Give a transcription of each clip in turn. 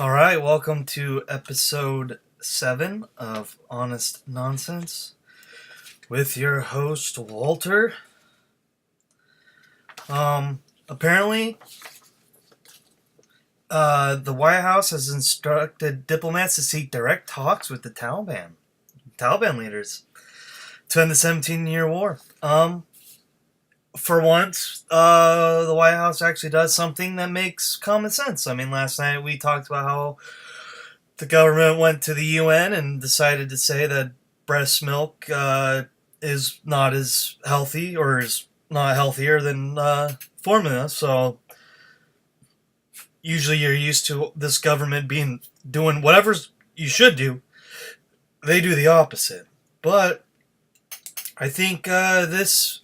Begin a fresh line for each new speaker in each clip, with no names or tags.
All right, welcome to episode 7 of Honest Nonsense with your host Walter. Apparently, the White House has instructed diplomats to seek direct talks with the Taliban leaders to end the 17-year war. For once, the White House actually does something that makes common sense. I mean, last night we talked about how the government went to the UN and decided to say that breast milk is not as healthy or is not healthier than formula. So usually you're used to this government doing whatever you should do. They do the opposite. But I think it's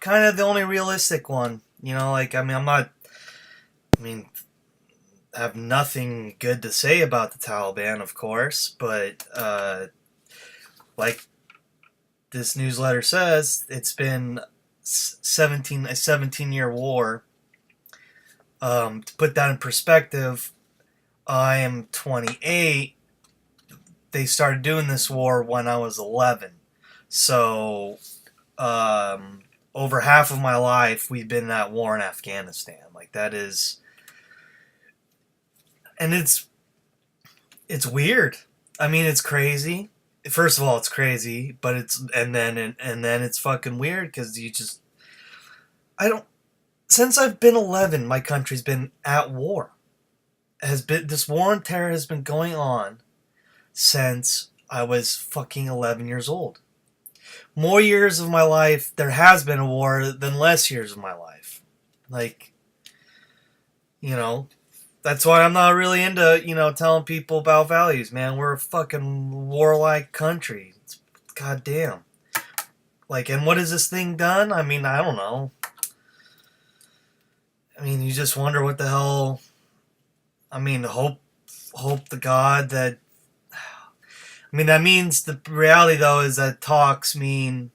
kind of the only realistic one. I have nothing good to say about the Taliban, of course, but like this newsletter says, it's been a 17-year war. To put that in perspective, I am 28. They started doing this war when I was 11. So, over half of my life, we've been at war in Afghanistan. That is... And it's weird. I mean, it's crazy. First of all, it's crazy, but and then it's fucking weird because since I've been 11, my country's been at war. This war on terror has been going on since I was fucking 11 years old. More years of my life there has been a war than less years of my life. That's why I'm not really into, telling people about values, man. We're a fucking warlike country. It's goddamn. And what has this thing done? I mean, I don't know. I mean, you just wonder what the hell... I mean, hope to God that... I mean, that means the reality, though, is that talks mean...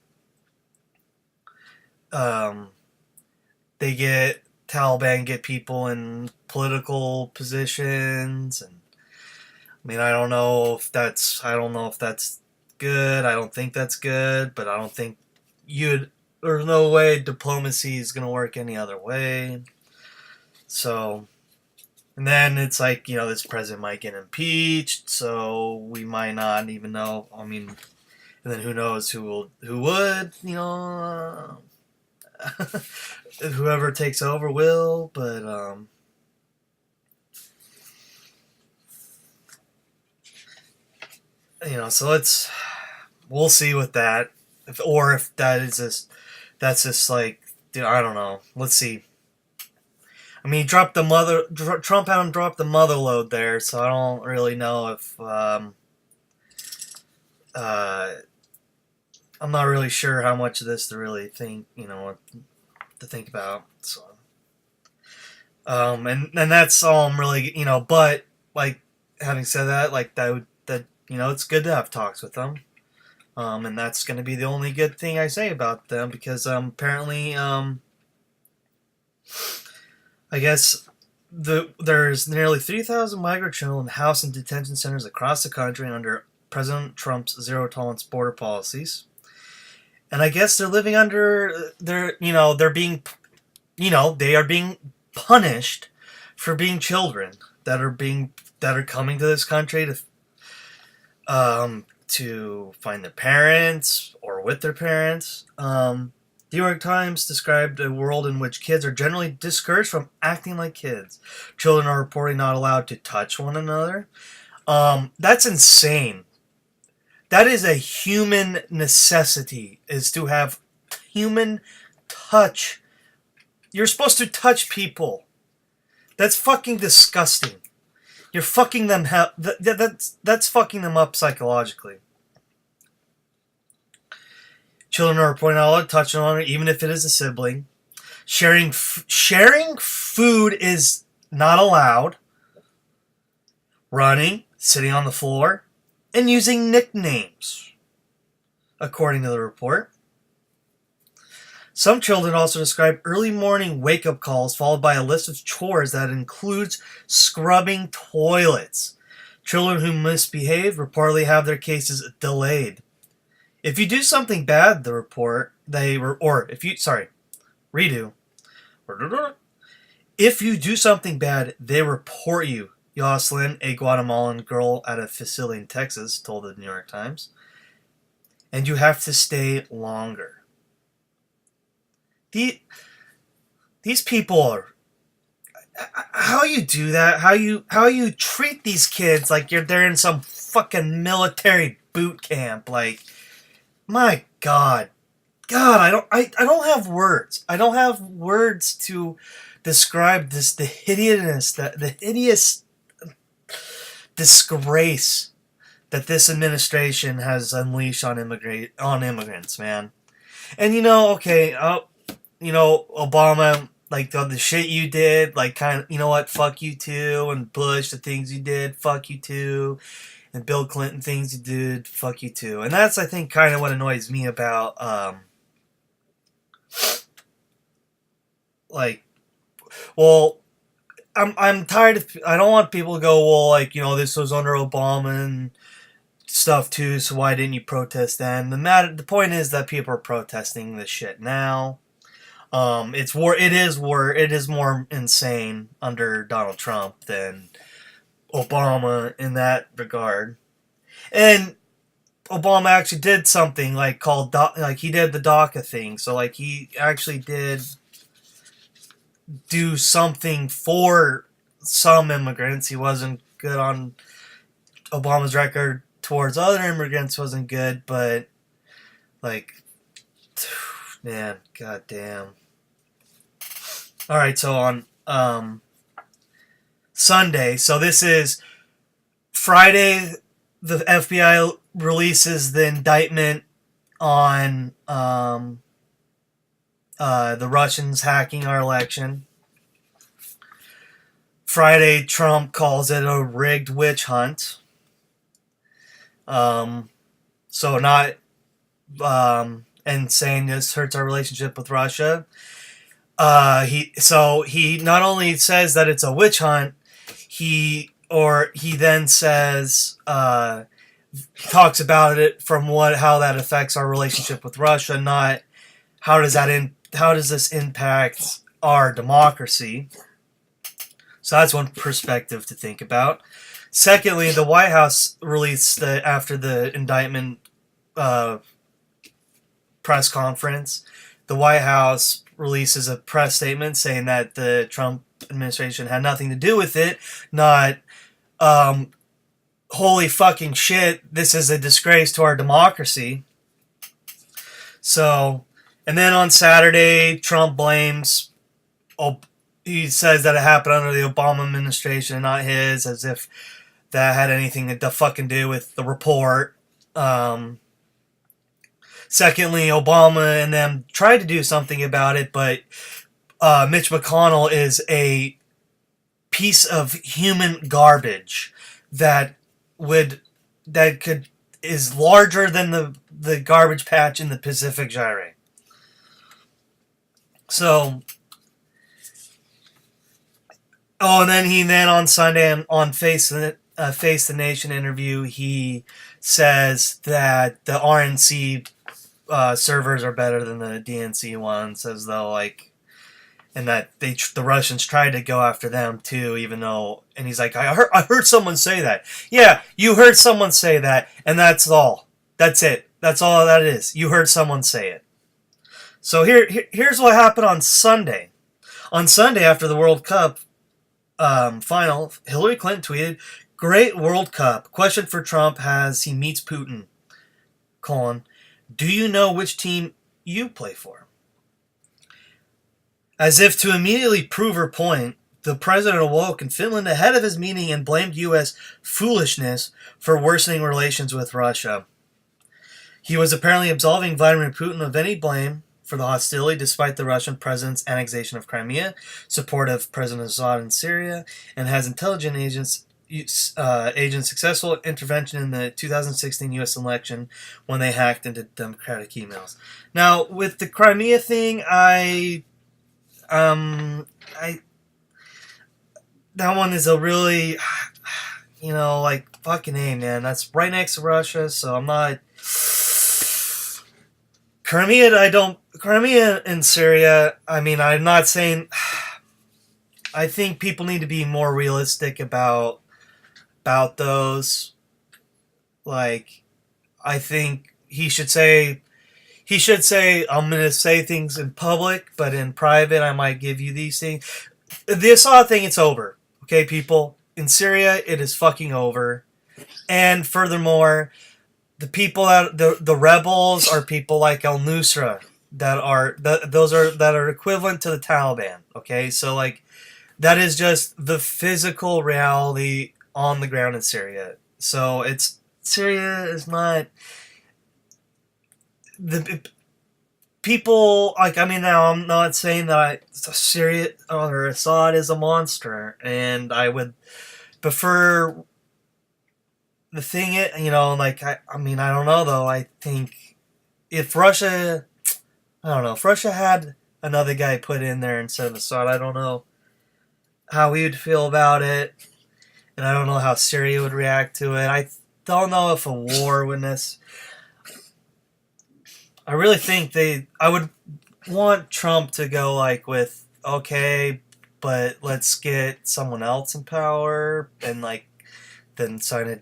Taliban get people in political positions, and I mean, I don't know if that's good. I don't think that's good, but I don't think there's no way diplomacy is gonna work any other way. So, and then it's this president might get impeached, so we might not even know. I mean, and then who knows who would, whoever takes over will, but so we'll see with that, if that's just I don't know. Let's see. I mean, Trump had him drop the mother load there, so I don't really know if I'm not really sure how much of this to really think, to think about. So, and that's all I'm really, but having said that, it's good to have talks with them. And that's going to be the only good thing I say about them because apparently, I guess there's nearly 3,000 migrant children housed in detention centers across the country under President Trump's zero-tolerance border policies. And I guess they're living under they are being punished for being children that are coming to this country to find their parents or with their parents. The New York Times described a world in which kids are generally discouraged from acting like kids. Children are reportedly not allowed to touch one another. That's insane. That is a human necessity, is to have human touch. You're supposed to touch people. That's fucking disgusting. You're fucking them. That's fucking them up psychologically. Children are reported not allowed to touch one another, even if it is a sibling. Sharing food is not allowed. Running, sitting on the floor, and using nicknames, according to the report. Some children also describe early morning wake-up calls followed by a list of chores that includes scrubbing toilets. Children who misbehave reportedly have their cases delayed. If you do something bad, the report, redo. If you do something bad, they report you, Yoselin, a Guatemalan girl at a facility in Texas, told the New York Times. And you have to stay longer. These people are... How you do that? How you treat these kids like they're in some fucking military boot camp? Like, my God, I don't have words. I don't have words to describe the hideousness, the hideous disgrace that this administration has unleashed on immigrants, man. And Obama, like the shit you did, like kind of, you know what, fuck you too, and Bush, the things you did, fuck you too, and Bill Clinton, things you did, fuck you too. And that's, I think, kind of what annoys me about, I'm tired of, I don't want people to go, well, like, this was under Obama and stuff too, so why didn't you protest then? The point is that people are protesting this shit now. It is more insane under Donald Trump than Obama in that regard. And Obama actually did something like he did the DACA thing. So like he actually did do something for some immigrants. He wasn't good on Obama's record towards other immigrants, wasn't good, but like, man, goddamn. All right, so on Sunday, so this is Friday, the FBI releases the indictment on the Russians hacking our election. Friday, Trump calls it a rigged witch hunt. And saying this hurts our relationship with Russia. He not only says that it's a witch hunt, he then says, talks about it from how that affects our relationship with Russia, not how does this impact our democracy. So that's one perspective to think about. Secondly, the White House released after the indictment press conference, the White House releases a press statement saying that the Trump administration had nothing to do with it. Not, holy fucking shit, this is a disgrace to our democracy. So, and then on Saturday, Trump blames, he says that it happened under the Obama administration and not his, as if that had anything to fucking do with the report. Secondly, Obama and them tried to do something about it, but Mitch McConnell is a piece of human garbage is larger than the garbage patch in the Pacific Gyre. So, and then on Sunday on Face the Nation interview, he says that the RNC servers are better than the DNC ones, as though and that the Russians tried to go after them too, even though, and he's like, I heard someone say that. Yeah, you heard someone say that, and that's all. That's it. That's all that is. You heard someone say it. So here's what happened on Sunday. On Sunday, after the World Cup final, Hillary Clinton tweeted, "Great World Cup. Question for Trump as he meets Putin. : Do you know which team you play for?" As if to immediately prove her point, the president awoke in Finland ahead of his meeting and blamed U.S. foolishness for worsening relations with Russia. He was apparently absolving Vladimir Putin of any blame for the hostility despite the Russian president's annexation of Crimea, support of President Assad in Syria, and has intelligence agents' successful intervention in the 2016 U.S. election when they hacked into Democratic emails. Now, with the Crimea thing, I that one is a really, like fucking A, man. That's right next to Russia, so I'm not. Crimea and Syria. I mean, I'm not saying. I think people need to be more realistic about those. Like, I think he should say, I'm going to say things in public, but in private, I might give you these things. The Assad thing, it's over. Okay, people? In Syria, it is fucking over. And furthermore, the rebels are people like al-Nusra that are equivalent to the Taliban. Okay, so like that is just the physical reality on the ground in Syria. So Syria is not the people like. I mean, now I'm not saying that Syria or Assad is a monster, and I would prefer the thing. Like I mean, I don't know though. I think if Russia, I don't know, if Russia had another guy put in there instead of Assad, I don't know how we would feel about it, and I don't know how Syria would react to it. I don't know if a war would I really think I would want Trump to go like with, okay, but let's get someone else in power and like then sign a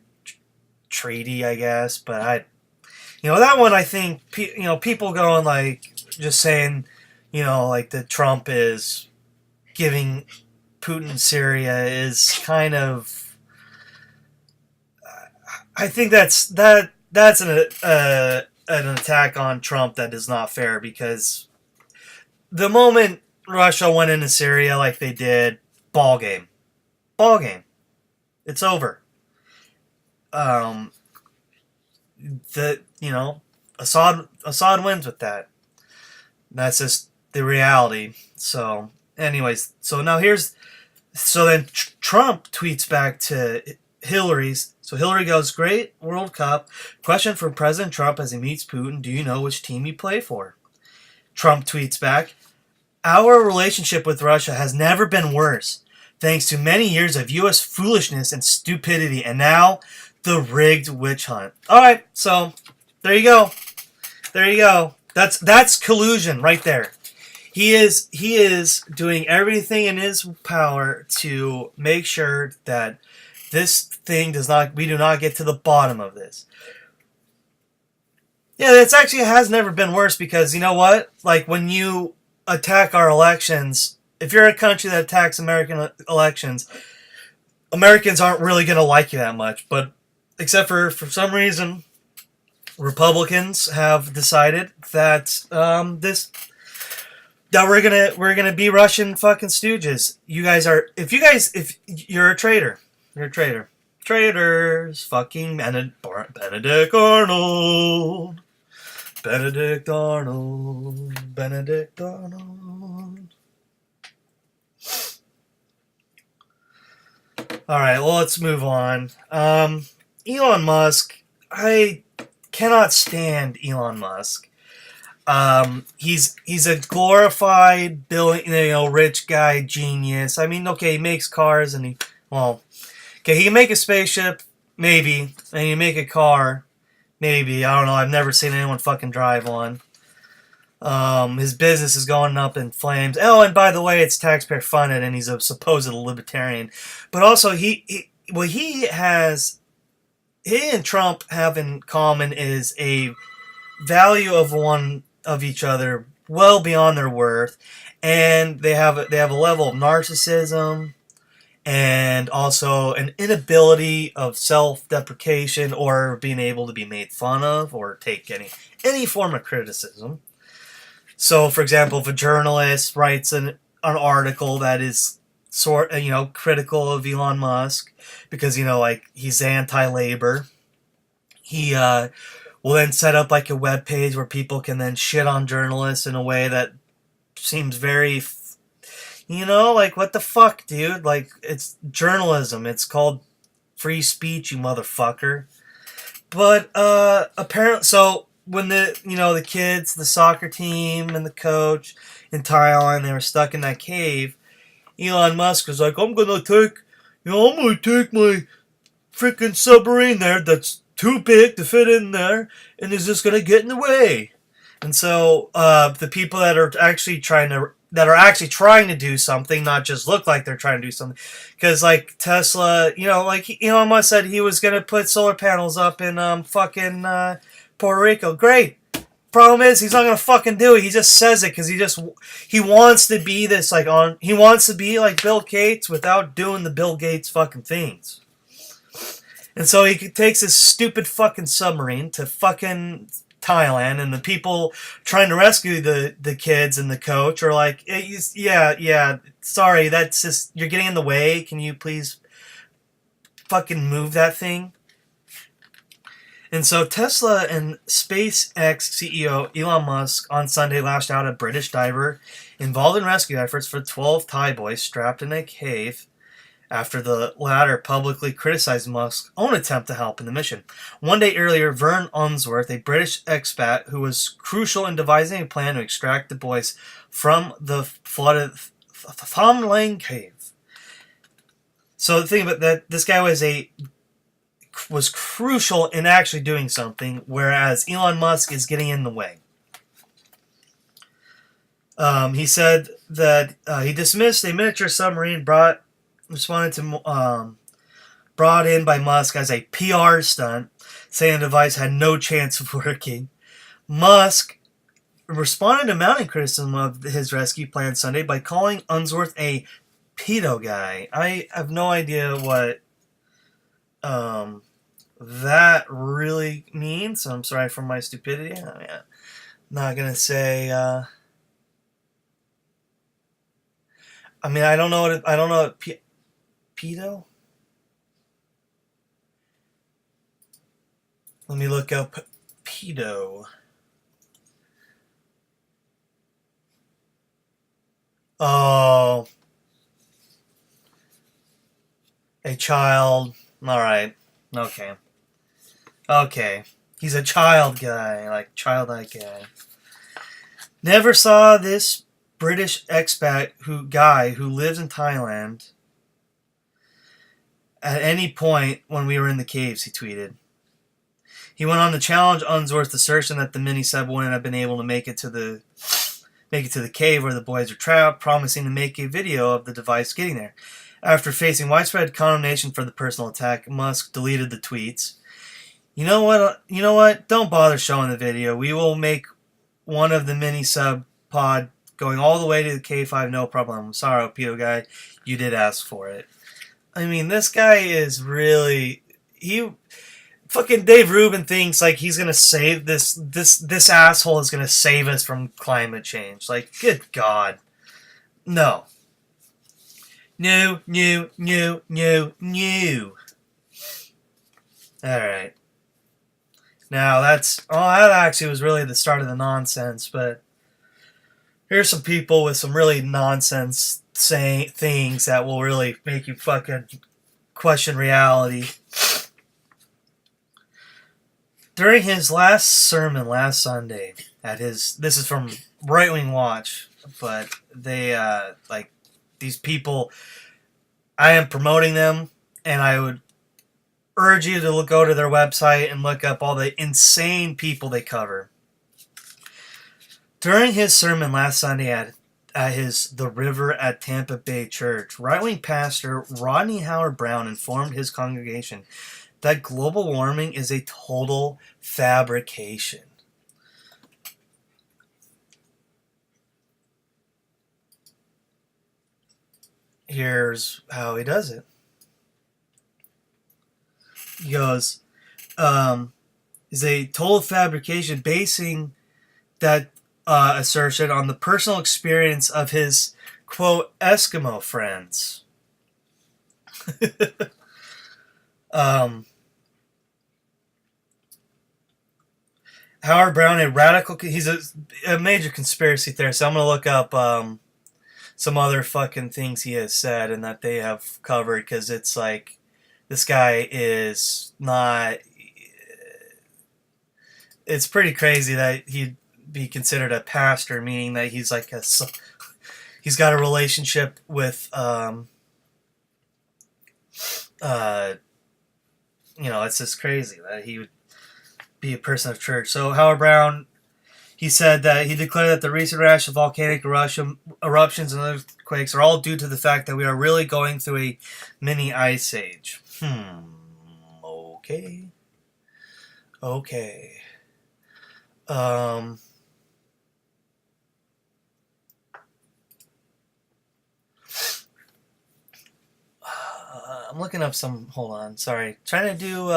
treaty, I guess. But that one, I think, people going like just saying, like that Trump is giving Putin Syria is kind of, I think that's an attack on Trump that is not fair, because the moment Russia went into Syria like they did, ball game, it's over. Assad wins with that. That's just the reality. So, anyways, so then Trump tweets back to Hillary's. So Hillary goes, great World Cup. Question for President Trump as he meets Putin. Do you know which team you play for? Trump tweets back, our relationship with Russia has never been worse, thanks to many years of U.S. foolishness and stupidity, and now the rigged witch hunt. All right, so there you go. That's collusion right there. He is doing everything in his power to make sure that this thing we do not get to the bottom of this. Yeah, it actually has never been worse, because you know what? Like, when you attack our elections, if you're a country that attacks American elections, Americans aren't really going to like you that much. But except for some reason, Republicans have decided that that we're gonna be Russian fucking stooges. If you're a traitor. You're a traitor. Traitors. Fucking Benedict Arnold. Benedict Arnold. Benedict Arnold. Alright, well, let's move on. Elon Musk. I cannot stand Elon Musk. He's a glorified rich guy, genius. I mean, okay, he makes cars and he can make a spaceship, maybe, and he can make a car, maybe. I don't know. I've never seen anyone fucking drive one. His business is going up in flames. Oh, and by the way, it's taxpayer funded, and he's a supposed libertarian. But also, he and Trump have in common is a value of each other well beyond their worth, and they have a level of narcissism and also an inability of self-deprecation or being able to be made fun of or take any form of criticism. So, for example, if a journalist writes an article that is critical of Elon Musk because he's anti-labor, he will then set up like a web page where people can then shit on journalists in a way that seems very, like, what the fuck, dude? Like, it's journalism. It's called free speech, you motherfucker. But apparently, so when the kids, the soccer team, and the coach in Thailand, they were stuck in that cave. Elon Musk was like, I'm gonna take my freaking submarine there that's too big to fit in there, and is just gonna get in the way. And so the people that are actually trying to do something, not just look like they're trying to do something, because like Tesla, like Elon Musk said he was gonna put solar panels up in fucking Puerto Rico. Great. Problem is he's not gonna fucking do it. He just says it because he wants to be he wants to be like Bill Gates without doing the Bill Gates fucking things. And so he takes his stupid fucking submarine to fucking Thailand, and the people trying to rescue the kids and the coach are like, yeah, sorry, that's just, you're getting in the way. Can you please fucking move that thing? And so Tesla and SpaceX CEO Elon Musk on Sunday lashed out at a British diver involved in rescue efforts for 12 Thai boys trapped in a cave after the latter publicly criticized Musk's own attempt to help in the mission. One day earlier, Vern Unsworth, a British expat who was crucial in devising a plan to extract the boys from the flooded Tham Lang cave. So the thing about that, this guy was crucial in actually doing something, whereas Elon Musk is getting in the way. He said that he dismissed a miniature submarine brought in by Musk as a PR stunt, saying the device had no chance of working. Musk responded to mounting criticism of his rescue plan Sunday by calling Unsworth a pedo guy. I have no idea what that really means. So I'm sorry for my stupidity. I'm not gonna say. I don't know what pedo. Let me look up pedo. Oh, a child. All right. Okay. He's a child guy, like childlike guy. Never saw this British expat who lives in Thailand at any point when we were in the caves, he tweeted. He went on to challenge Unsworth's assertion that the mini-sub wouldn't have been able to make it to the cave where the boys are trapped, promising to make a video of the device getting there. After facing widespread condemnation for the personal attack, Musk deleted the tweets. You know what? Don't bother showing the video. We will make one of the mini-sub pod going all the way to the K5, no problem. Sorry, pedo guy, you did ask for it. I mean, this guy is really... Fucking Dave Rubin thinks like he's gonna save this asshole is gonna save us from climate change. Like, good God. No. No. Alright. Now that actually was really the start of the nonsense, but here's some people with some really nonsense saying things that will really make you fucking question reality. During his last sermon last Sunday this is from Right Wing Watch, but they these people, I am promoting them, and I would urge you to go to their website and look up all the insane people they cover. During his sermon last Sunday at his The River at Tampa Bay Church, right-wing pastor Rodney Howard-Browne informed his congregation that global warming is a total fabrication. Here's how he does it. He goes, is a total fabrication, basing that assertion on the personal experience of his, quote, Eskimo friends. Howard-Browne, he's a major conspiracy theorist, so I'm going to look up some other fucking things he has said and that they have covered, because it's like, This guy is not. It's pretty crazy that he'd be considered a pastor, meaning that he's like he's got a relationship with uh it's just crazy that he would be a person of church. So Howard Brown, he said that he declared that the recent rash of volcanic eruptions and earthquakes are all due to the fact that we are really going through a mini ice age. Okay. Okay. Um, I'm looking up some. Hold on. Sorry. Trying to do.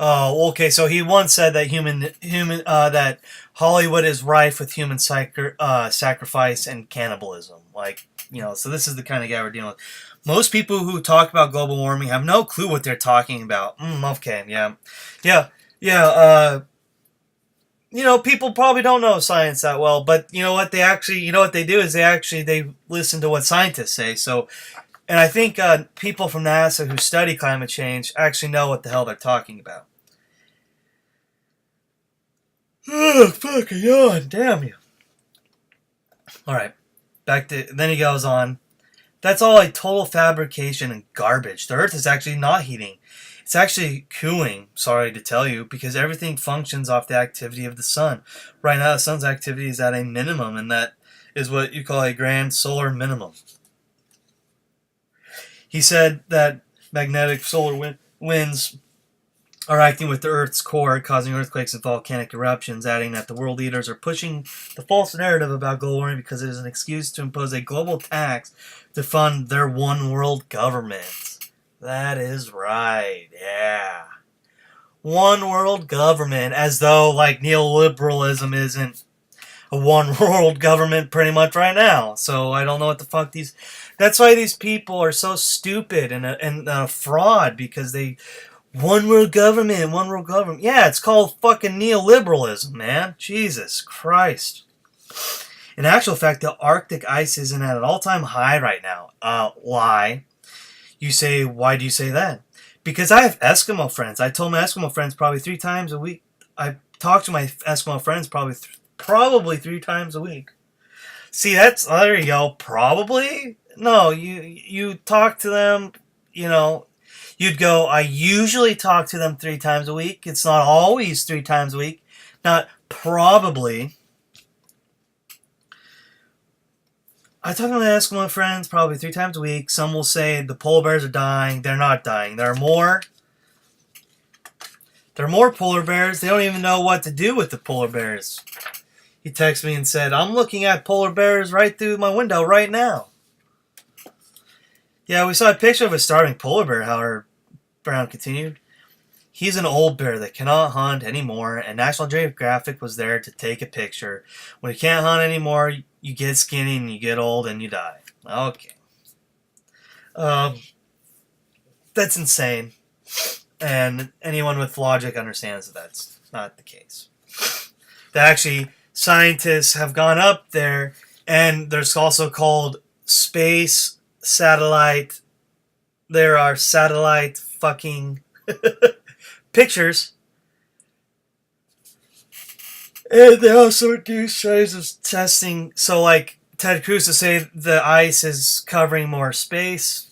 Oh, okay. So he once said that that Hollywood is rife with human sacrifice and cannibalism. Like, so this is the kind of guy we're dealing with. Most people who talk about global warming have no clue what they're talking about. Okay, yeah, yeah, yeah. People probably don't know science that well, but you know what? What they do is they listen to what scientists say. So, and I think people from NASA who study climate change actually know what the hell they're talking about. Oh, fucking yawn, damn you. Alright, then he goes on. That's all a total fabrication and garbage. The Earth is actually not heating. It's actually cooling, sorry to tell you, because everything functions off the activity of the sun. Right now, the sun's activity is at a minimum, and that is what you call a grand solar minimum. He said that magnetic solar winds are acting with the Earth's core, causing earthquakes and volcanic eruptions, adding that the world leaders are pushing the false narrative about global warming because it is an excuse to impose a global tax to fund their one world government. That is right, yeah. One world government, as though, like, neoliberalism isn't a one world government pretty much right now. So I don't know what the fuck that's why these people are so stupid and a fraud, because they... One world government. Yeah, it's called fucking neoliberalism, man. Jesus Christ. In actual fact, the Arctic ice isn't at an all-time high right now. Lie. You say, why do you say that? Because I have Eskimo friends. I told my Eskimo friends probably 3 times a week. I talk to my Eskimo friends probably 3 times a week. See, there you go. Probably? No, you talk to them, you'd go, I usually talk to them 3 times a week. It's not always 3 times a week. Not probably. I talk to my Eskimo friends probably 3 times a week. Some will say the polar bears are dying. They're not dying. There are more polar bears. They don't even know what to do with the polar bears. He texted me and said, I'm looking at polar bears right through my window right now. Yeah, we saw a picture of a starving polar bear, Howard Brown continued. He's an old bear that cannot hunt anymore, and National Geographic was there to take a picture. When you can't hunt anymore, you get skinny and you get old and you die. Okay. That's insane. And anyone with logic understands that that's not the case. That actually, scientists have gone up there, and there's also called space satellite. There are satellite fucking pictures. And they also do studies of testing. So, like, Ted Cruz to say the ice is covering more space,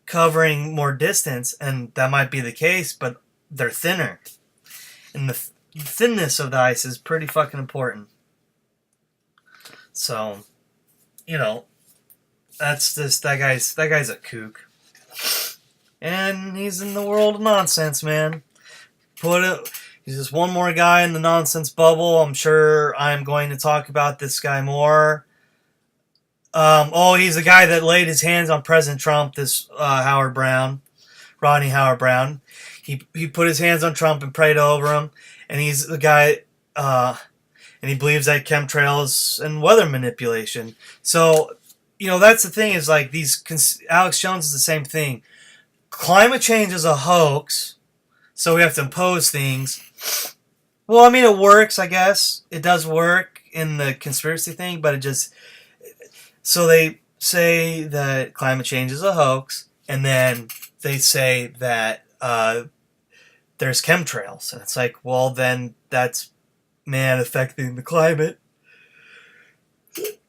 covering more distance, and that might be the case, but they're thinner. And the thinness of the ice is pretty fucking important. So, that's just that guy's a kook. And he's in the world of nonsense, man. He's just one more guy in the nonsense bubble. I'm sure I'm going to talk about this guy more. He's the guy that laid his hands on President Trump, this Rodney Howard Brown. He put his hands on Trump and prayed over him. And he's the guy, and he believes that chemtrails and weather manipulation. So, that's the thing is, like, Alex Jones is the same thing. Climate change is a hoax, so we have to impose things. Well, I mean, it works, I guess. It does work in the conspiracy thing, but So they say that climate change is a hoax, and then they say that there's chemtrails, and it's like, well, then that's man affecting the climate.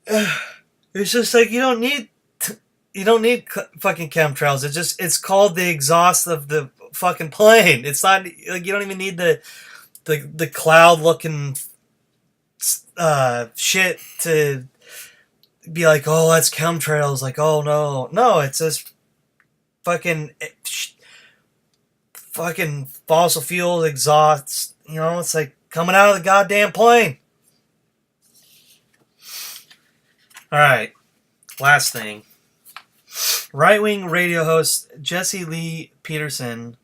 It's just like you don't need fucking chemtrails. It's called the exhaust of the fucking plane. It's not like you don't even need the cloud looking shit to be like, oh, that's chemtrails. Like, oh no, it's just fucking fossil fuel exhaust. It's like coming out of the goddamn plane. All right, last thing. Right-wing radio host Jesse Lee Peterson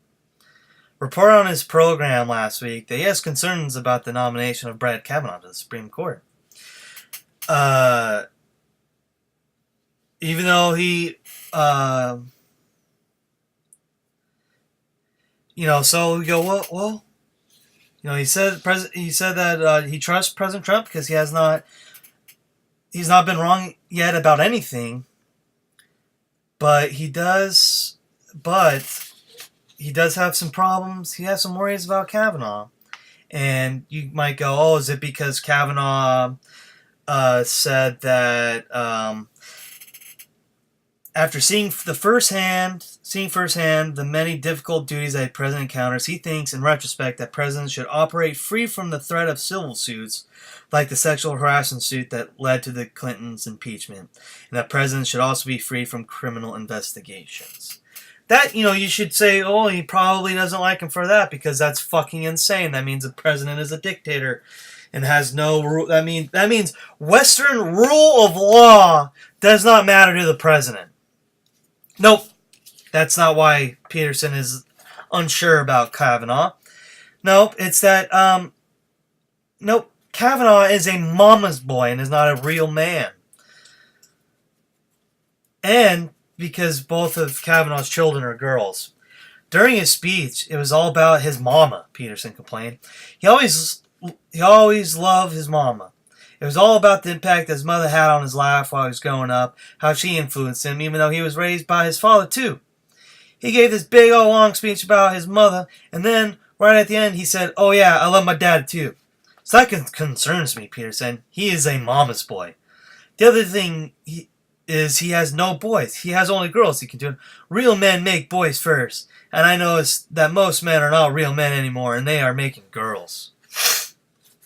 reported on his program last week that he has concerns about the nomination of Brett Kavanaugh to the Supreme Court. Even though he, so we go, well, he said that he trusts President Trump because he's not been wrong yet about anything. But he does have some problems. He has some worries about Kavanaugh. And you might go, oh, is it because Kavanaugh said that after seeing firsthand the many difficult duties that a president encounters, he thinks in retrospect that presidents should operate free from the threat of civil suits like the sexual harassment suit that led to the Clintons' impeachment, and that presidents should also be free from criminal investigations. That, you should say, oh, he probably doesn't like him for that because that's fucking insane. That means the president is a dictator and has no rule. That means Western rule of law does not matter to the president. Nope. That's not why Peterson is unsure about Kavanaugh. Nope. It's that, nope. Kavanaugh is a mama's boy and is not a real man. And because both of Kavanaugh's children are girls. During his speech, it was all about his mama, Peterson complained. He always loved his mama. It was all about the impact his mother had on his life while he was growing up, how she influenced him, even though he was raised by his father too. He gave this big old long speech about his mother, and then, right at the end, he said, oh yeah, I love my dad too. So that concerns me, Peterson. He is a mama's boy. The other thing is he has no boys. He has only girls he can do. Real men make boys first. And I know that most men are not real men anymore, and they are making girls.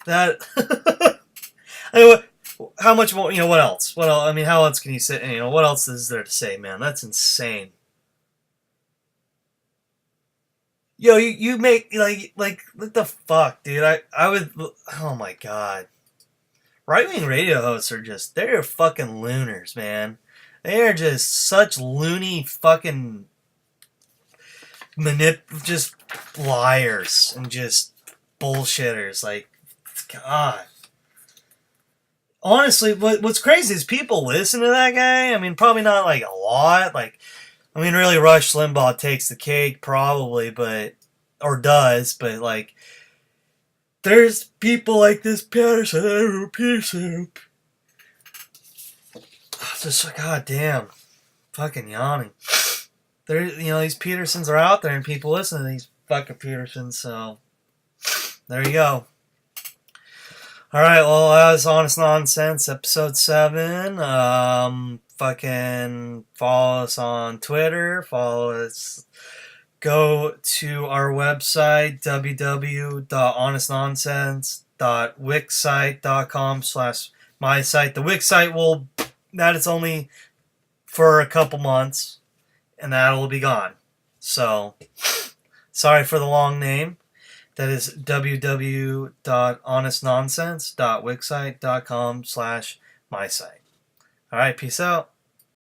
That... how much more, what else? What else? I mean, how else can you say, what else is there to say, man? That's insane. Yo, you make, like, what the fuck, dude? I would, oh my god. Right-wing radio hosts are they're fucking looners, man. They are just such loony fucking just liars and just bullshitters. Like, God. Honestly, what's crazy is people listen to that guy. I mean, probably not, like, a lot. Like, I mean, really, Rush Limbaugh takes the cake, probably, or does, but, like, there's people like this Peterson. Just like, god damn. Fucking yawning. These Petersons are out there, and people listen to these fucking Petersons, so there you go. Alright, well, that was Honest Nonsense, episode 7. Fucking follow us on Twitter, follow us, go to our website, www.honestnonsense.wixsite.com/mysite. The Wix site that is only for a couple months, and that'll be gone. So, sorry for the long name. That is www.honestnonsense.wixsite.com/mysite. Alright, peace out.